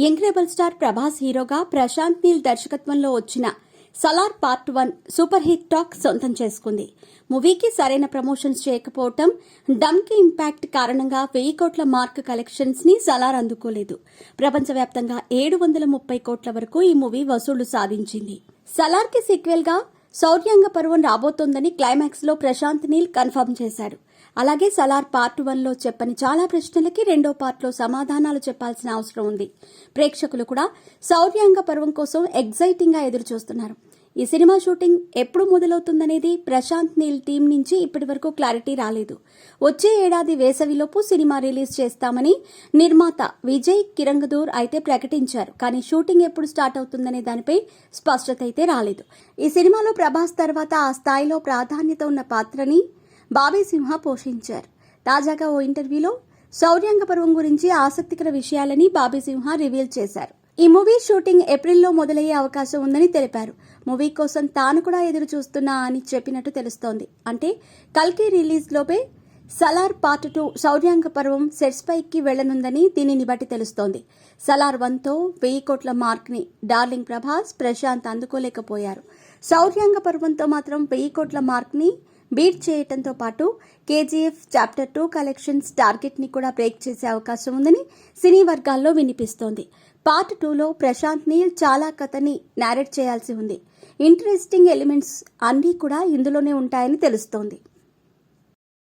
Young rebel star Prabhas హీరోగా ప్రశాంత్ నీల్ దర్శకత్వంలో వచ్చిన Salaar part 1 super hit talk సొంతం చేసుకుంది. మూవీకి సరైన ప్రమోషన్స్ చేయకపోవటం, డమ్కి ఇంపాక్ట్ కారణంగా 1000 కోట్ల మార్క్ కలెక్షన్స్ ని సలార్ అందుకోలేదు. ప్రపంచవ్యాప్తంగా 730 కోట్ల వరకు ఈ మూవీ వసూళ్లు సాధించింది. సలార్ కి సీక్వెల్ గా శౌర్యాంగ పర్వం రాబోతోందని క్లైమాక్స్ లో ప్రశాంత్ నీల్ కన్ఫర్మ్ చేశాడు. అలాగే సలార్ పార్ట్ 1లో చెప్పని చాలా ప్రశ్నలకి రెండో పార్ట్ లో సమాధానాలు చెప్పాల్సిన అవసరం ఉంది. ప్రేక్షకులు కూడా శౌర్యాంగ పర్వం కోసం ఎగ్జైటింగ్ గా ఎదురు చూస్తున్నారు. ఈ సినిమా షూటింగ్ ఎప్పుడు మొదలవుతుందనేది ప్రశాంత్ నీల్ టీం నుంచి ఇప్పటి వరకు క్లారిటీ రాలేదు. వచ్చే ఏడాది వేసవిలోపు సినిమా రిలీజ్ చేస్తామని నిర్మాత విజయ్ కిరంగదూర్ అయితే ప్రకటించారు. కానీ షూటింగ్ ఎప్పుడు స్టార్ట్ అవుతుందనే దానిపై స్పష్టత అయితే రాలేదు. ఈ సినిమాలో ప్రభాస్ తర్వాత ఆ స్థాయిలో ప్రాధాన్యత ఉన్న పాత్రని బాబీ సింహ పోషించారు. తాజాగా ఓ ఇంటర్వ్యూలో శౌర్యాంగ పర్వం గురించి ఆసక్తికర విషయాలని బాబీ సింహ రివీల్ చేశారు. ఈ మూవీ షూటింగ్ ఏప్రిల్లో మొదలయ్యే అవకాశం ఉందని తెలిపారు. మూవీ కోసం తాను కూడా ఎదురు చూస్తున్నా అని చెప్పినట్టు తెలుస్తోంది. అంటే కల్కి రిలీజ్ లోపే సలార్ పార్ట్ 2 శౌర్యాంగ పర్వం సెట్స్ పైకి వెళ్లనుందని దీనిని బట్టి తెలుస్తోంది. సలార్ 1తో 1000 కోట్ల మార్క్ ని డార్లింగ్ ప్రభాస్, ప్రశాంత్ అందుకోలేకపోయారు. శౌర్యాంగ పర్వంతో మాత్రం 1000 కోట్ల మార్క్ ని బీట్ చేయడంతో పాటు కేజీఎఫ్ చాప్టర్ 2 కలెక్షన్స్ టార్గెట్ ని కూడా బ్రేక్ చేసే అవకాశం ఉందని సినీ వర్గాల్లో వినిపిస్తోంది. పార్ట్ 2లో ప్రశాంత్ నీల్ చాలా కథని నారేట్ చేయాల్సి ఉంది. ఇంట్రెస్టింగ్ ఎలిమెంట్స్ అన్నీ కూడా ఇందులోనే ఉంటాయని తెలుస్తోంది.